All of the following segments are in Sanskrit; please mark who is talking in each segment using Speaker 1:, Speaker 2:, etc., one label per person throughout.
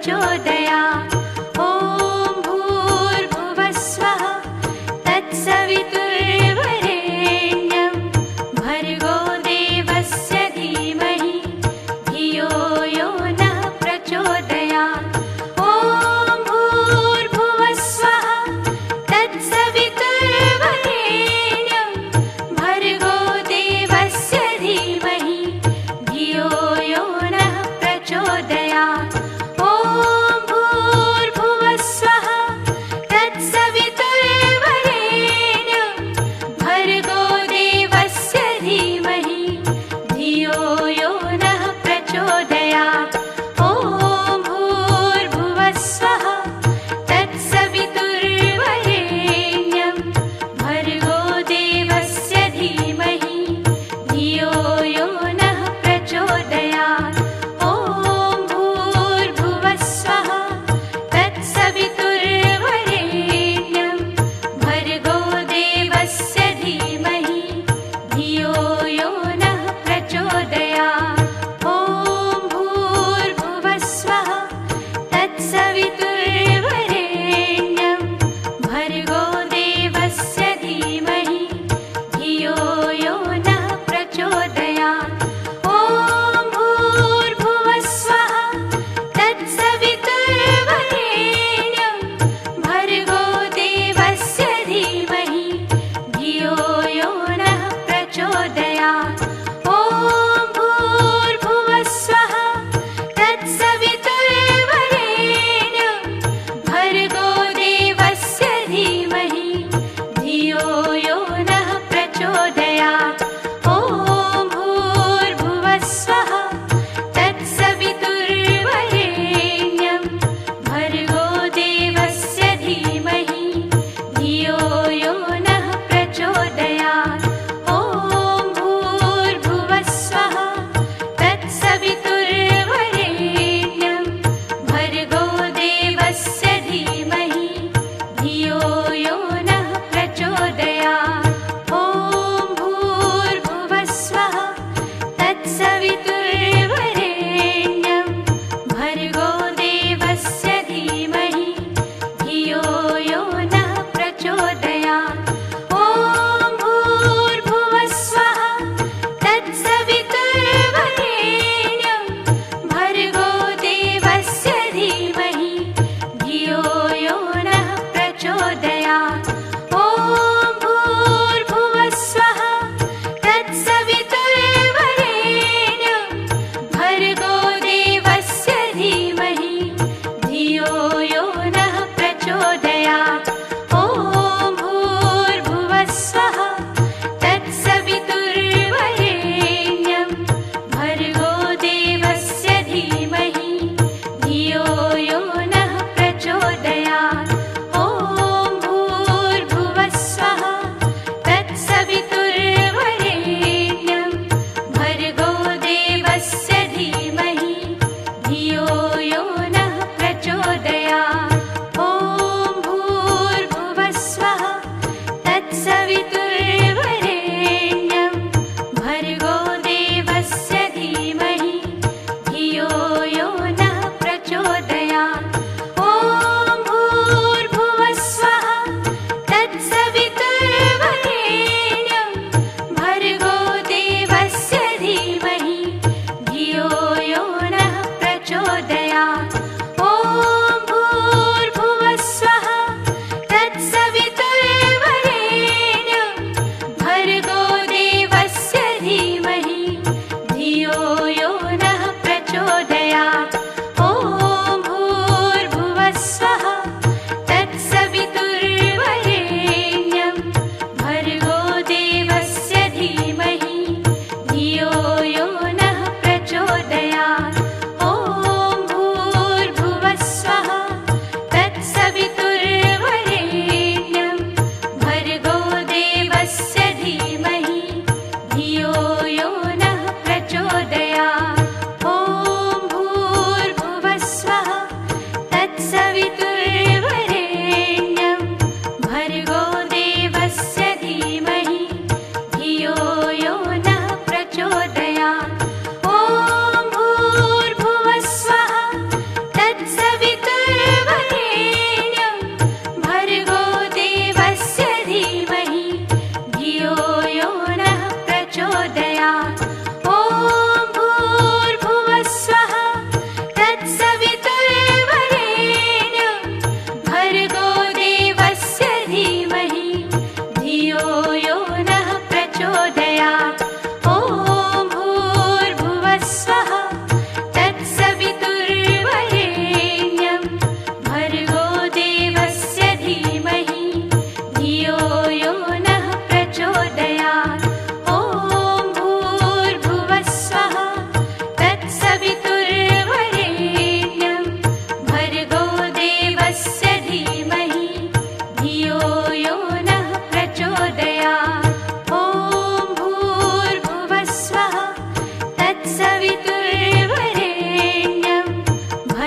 Speaker 1: प्रचोदयात्। ॐ भूर्भुवः स्वः तत्सवितुर्वरेण्यं भर्गो देवस्य धीमहि धियो यो नः प्रचोदयात्। ॐ भूर्भुवः स्वः तत्सवितुर्वरेण्यं भर्गो देवस्य धीमहि धियो यो नः प्रचोदयात्। ॐ भूर्भुवः स्वः तत्सवितुर्वरेण्यं भर्गो देवस्य धीमहि धियो यो नः प्रचोदयात्। ॐ भूर्भुवः स्वः तत्सवितुर्वरेण्यं भर्गो देवस्य धीमहि धियो यो नः प्रचोदयात्। ॐ भूर्भुवः स्वः तत्सवितुर्वरेण्यं भर्गो देवस्य धीमहि धियो यो नः प्रचोदयात्। ॐ भूर्भुवः स्वः तत्सवितुर्वरेण्यं भर्गो देवस्य धीमहि धियो यो नः प्रचोदयात्। ॐ भूर्भुवः स्वः तत्सवितुर्वरेण्यं भर्गो देवस्य धीमहि धियो यो नः प्रचोदयात्। ॐ भूर्भुवः स्वः तत्सवितुर्वरेण्यं भर्गो देवस्य धीमहि धियो यो नः प्रचोदयात्। ॐ भूर्भुवः स्वः तत्सवितुर्वरेण्यं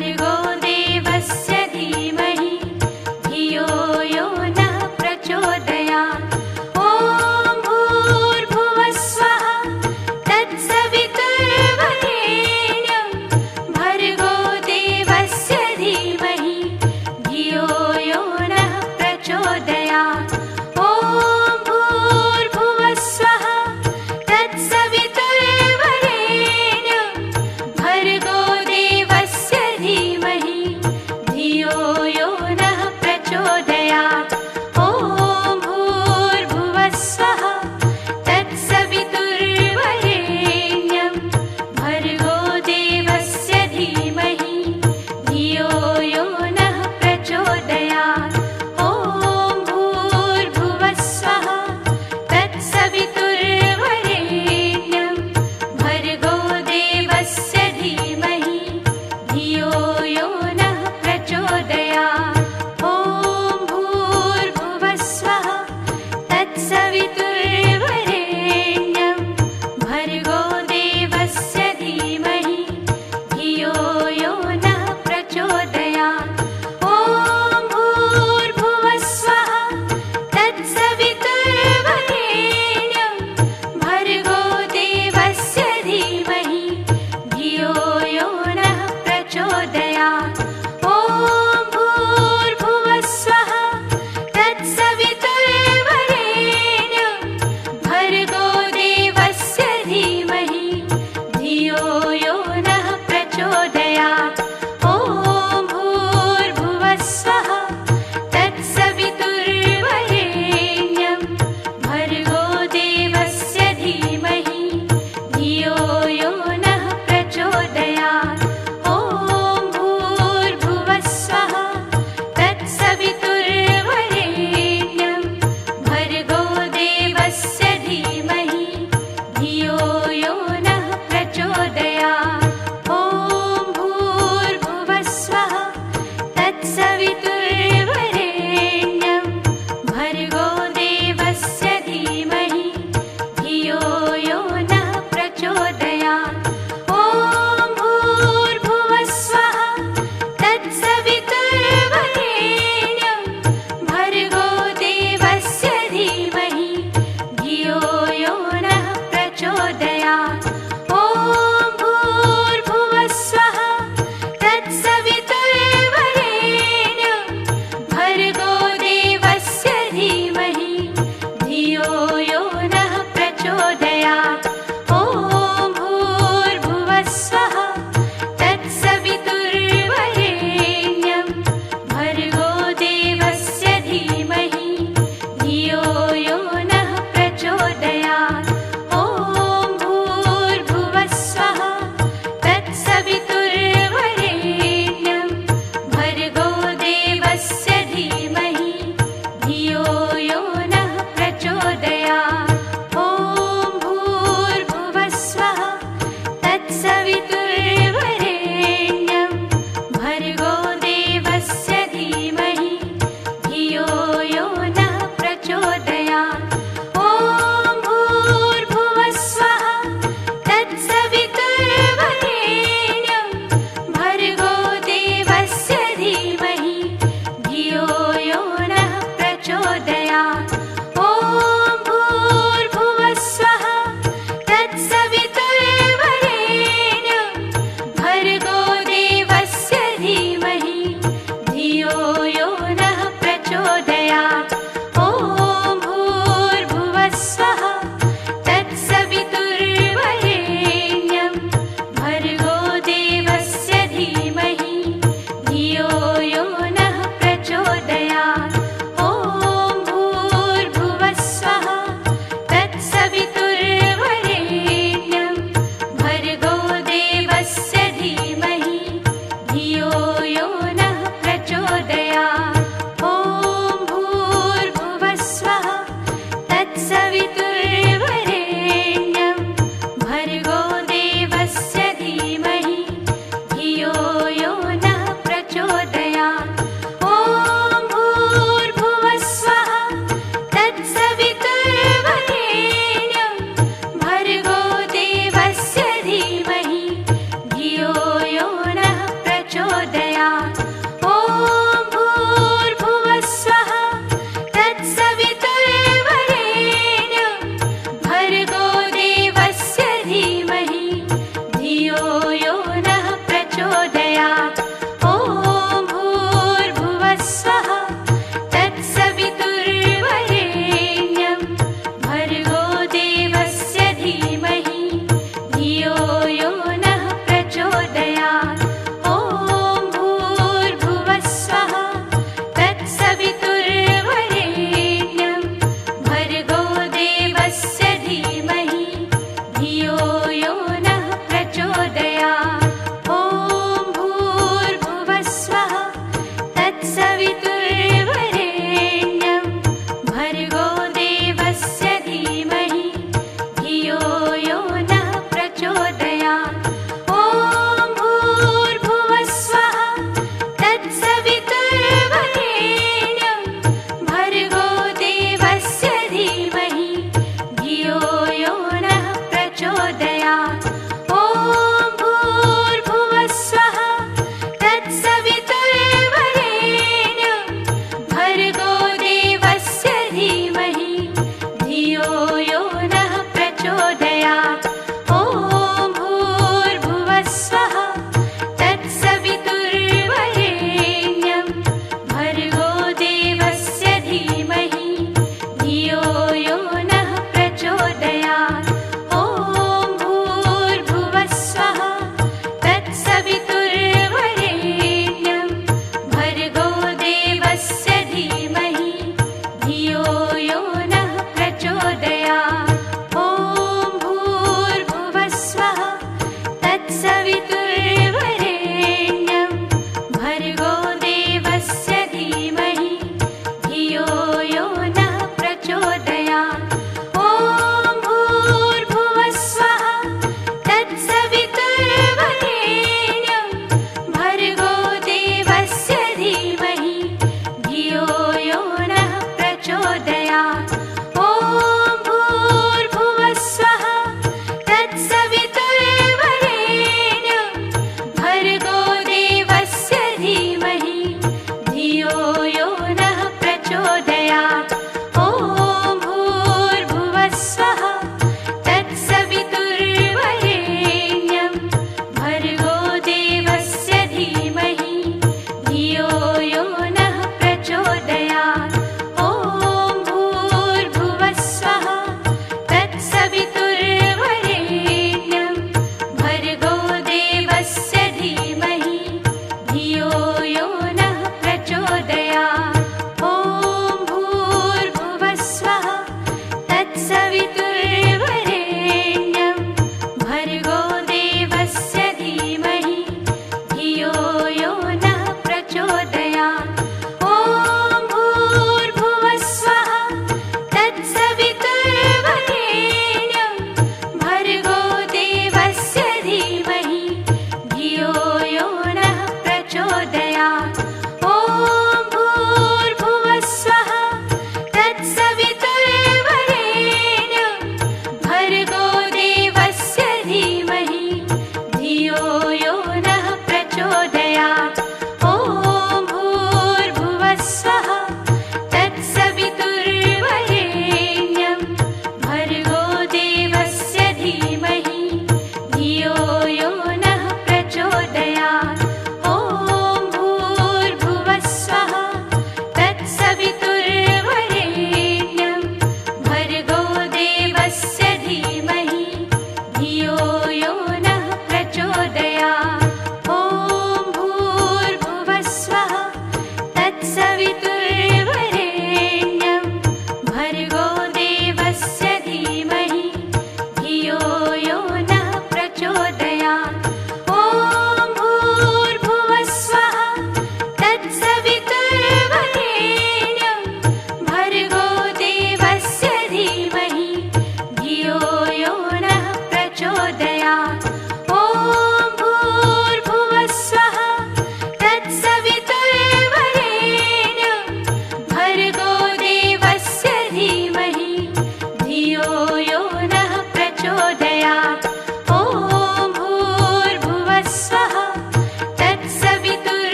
Speaker 1: भर्गो देवस्य धीमहि धियो यो नः प्रचोदयात्। ॐ भूर्भुवः स्वः तत्सवितुर्वरेण्यं भर्गो देवस्य धीमहि धियो यो नः प्रचोदयात्। ॐ भूर्भुवः स्वः तत्सवितुर्वरेण्यं भर्गो देवस्य धीमहि धियो यो नः प्रचोदयात्। ॐ भूर्भुवः स्वः तत्सवितुर्वरेण्यं भर्गो देवस्य धीमहि धियो यो नः प्रचोदयात्। ॐ भूर्भुवः स्वः तत्सवितुर्वरेण्यं भर्गो देवस्य धीमहि धियो यो नः प्रचोदयात्। ॐ भूर्भुवः स्वः तत्सवितुर्वरेण्यं भर्गो देवस्य धीमहि धियो यो नः प्रचोदयात्। ॐ भूर्भुवः स्वः तत्सवितुर्वरेण्यं भर्गो देवस्य धीमहि धियो यो नः प्रचोदयात्। ॐ भूर्भुवः स्वः तत्सवितुर्वरेण्यं भर्गो देवस्य धीमहि धियो यो नः प्रचोदयात्। ॐ भूर्भुवः स्वः तत्सवितुर्वरेण्यं भर्गो देवस्य धीमहि धियो यो नः प्रचोदयात्। ॐ भूर्भुवः स्वः तत्सवितुर्वरेण्यं भर्गो देवस्य धीमहि धियो यो नः प्रचोदयात्। ॐ भूर्भुवः स्वः तत्सवितुर्वरेण्यं भर्गो देवस्य धीमहि धियो यो नः प्रचोदयात्। ॐ भूर्भुवः स्वः तत्सवितुर्वरेण्यं भर्गो देवस्य धीमहि धियो यो नः प्रचोदयात्। ॐ भूर्भुवः स्वः तत्सवितुर्वरेण्यं भर्गो देवस्य धीमहि धियो यो नः प्रचोदयात्। ॐ भूर्भुवः स्वः तत्सवितुर्वरेण्यं भर्गो देवस्य धीमहि धियो यो नः प्रचोदयात्। ॐ भूर्भुवः स्वः तत्सवितुर्वरेण्यं भर्गो देवस्य धीमहि धियो यो नः प्रचोदयात्। ॐ भूर्भुवः स्वः तत्सवितुर्वरेण्यं भर्गो देवस्य धीमहि धियो यो नः प्रचोदयात्। ॐ भूर्भुवः स्वः तत्सवितुर्वरेण्यं भर्गो देवस्य धीमहि धियो यो नः प्रचोदयात्। ॐ भूर्भुवः स्वः तत्सवितुर्वरेण्यं भर्गो देवस्य धीमहि धियो यो नः प्रचोदयात्। ॐ भूर्भुवः स्वः तत्सवितुर्वरेण्यं भर्गो देवस्य धीमहि धियो प्रचोदयात्। ॐ भूर्भुवः स्वः तत्सवितुर्वरेण्यं भर्गो देवस्य धीमहि धियो यो नः प्रचोदयात्। ॐ भूर्भुवः स्वः तत्सवितुर्वरेण्यं भर्गो देवस्य धीमहि धियो यो नः प्रचोदयात्। ॐ भूर्भुवः स्वः तत्सवितुर्वरेण्यं भर्गो देवस्य धीमहि धियो यो नः प्रचोदयात्। ॐ भूर्भुवः स्वः तत्सवितुर्वरेण्यं भर्गो देवस्य धीमहि धियो यो नः प्रचोदयात्। ॐ भूर्भुवः स्वः तत्सवितुर्वरेण्यं भर्गो देवस्य धीमहि धियो यो नः प्रचोदयात्। ॐ भूर्भुवः स्वः तत्सवितुर्वरेण्यं भर्गो देवस्य धीमहि धियो यो नः प्रचोदयात्। ॐ भूर्भुवः स्वः तत्सवितुर्वरेण्यं भर्गो देवस्य धीमहि धियो यो नः प्रचोदयात्। ॐ भूर्भुवः स्वः तत्सवितुर्वरेण्यं भर्गो देवस्य धीमहि धियो यो नः प्रचोदयात्। ॐ भूर्भुवः स्वः तत्सवितुर्वरेण्यं भर्गो देवस्य धीमहि धियो यो नः प्रचोदयात्। ॐ भूर्भुवः स्वः तत्सवितुर्वरेण्यं भर्गो देवस्य धीमहि धियो यो नः प्रचोदयात्। ॐ भूर्भुवः स्वः तत्सवितुर्वरेण्यं भर्गो देवस्य धीमहि धियो यो नः प्रचोदयात्। ॐ भूर्भुवः स्वः तत्सवितुर्वरेण्यं भर्गो देवस्य धीमहि धियो यो नः प्रचोदयात्। ॐ भूर्भुवः स्वः तत्सवितुर्वरेण्यं भर्गो देवस्य धीमहि धियो यो नः प्रचोदयात्। ॐ भूर्भुवः स्वः तत्सवितुर्वरेण्यं भर्गो देवस्य धीमहि धियो यो नः प्रचोदयात्। ॐ भूर्भुवः स्वः तत्सवितुर्वरेण्यं भर्गो देवस्य धीमहि धियो यो नः प्रचोदयात्। ॐ भूर्भुवः स्वः तत्सवितुर्वरेण्यं भर्गो देवस्य धीमहि धियो यो नः प्रचोदयात्। ॐ भूर्भुवः स्वः तत्सवितुर्वरेण्यं भर्गो देवस्य धीमहि धियो यो नः प्रचोदयात्। ॐ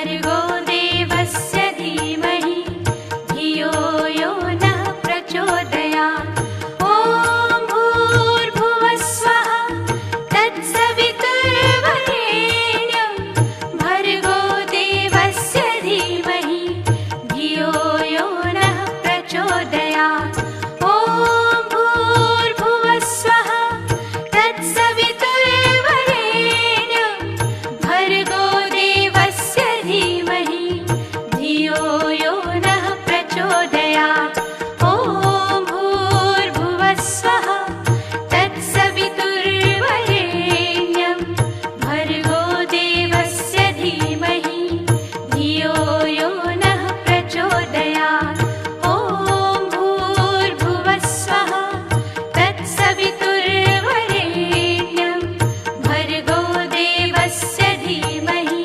Speaker 1: भर्गो देवस्य धीमहि धियो यो नः प्रचोदयात्। ॐ भूर्भुवः स्वः तत्सवितुर्वरेण्यं भर्गो देवस्य धीमहि धियो यो नः प्रचोदयात्। ॐ भूर्भुवः स्वः तत्सवितुर्वरेण्यं भर्गो देवस्य धीमहि धियो यो नः प्रचोदयात्। ॐ भूर्भुवः स्वः तत्सवितुर्वरेण्यं भर्गो देवस्य धीमहि धियो यो नः प्रचोदयात्। ॐ भूर्भुवः स्वः तत्सवितुर्वरेण्यं भर्गो देवस्य धीमहि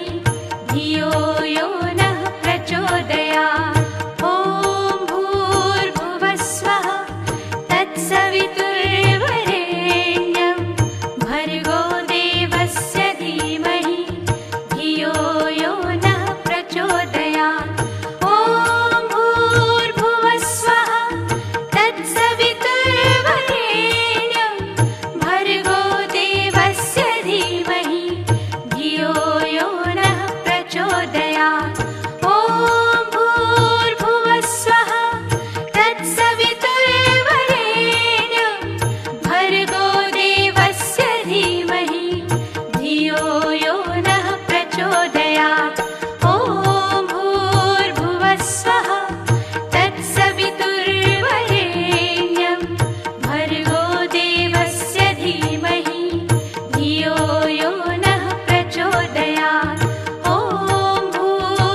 Speaker 1: धियो यो नः प्रचोदयात्। ॐ भूर्भुवः स्वः तत्सवितुर्वरेण्यं भर्गो देवस्य धीमहि धियो यो नः प्रचोदयात्। ॐ भूर्भुवः स्वः तत्सवितुर्वरेण्यं भर्गो देवस्य धीमहि धियो यो नः प्रचोदयात्। ॐ भूर्भुवः स्वः तत्सवितुर्वरेण्यं भर्गो देवस्य धीमहि धियो यो नः प्रचोदयात्। ॐ भूर्भुवः स्वः तत्सवितुर्वरेण्यं भर्गो देवस्य धीमहि धियो यो नः प्रचोदयात्। ॐ भूर्भुवः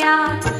Speaker 1: प्रचोदयात्